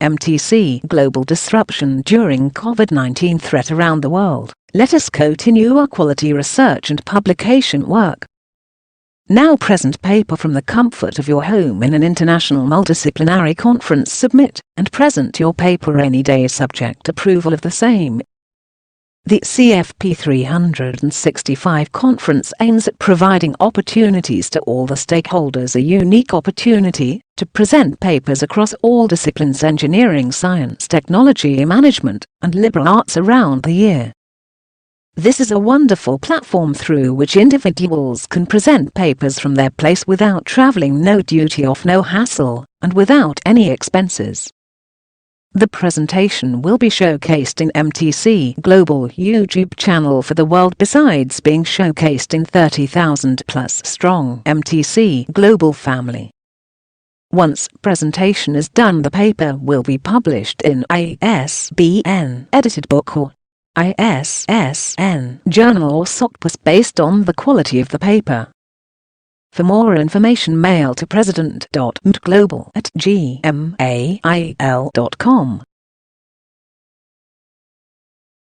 MTC Global disruption during COVID-19 threat around the world. Let us continue our quality research and publication work. Now present paper from the comfort of your home in an international multidisciplinary conference. Submit and present your paper any day subject approval of the same. The CfP365 conference aims at providing opportunities to all the stakeholders, a unique opportunity to present papers across all disciplines: engineering, science, technology, management, and liberal arts around the year. This is a wonderful platform through which individuals can present papers from their place without traveling, no duty off, no hassle, and without any expenses. The presentation will be showcased in MTC Global YouTube channel for the world, besides being showcased in 30,000 plus strong MTC Global family. Once presentation is done, the paper will be published in ISBN edited book or ISSN journal or software based on the quality of the paper. For more information, mail to president.mtglobal@gmail.com.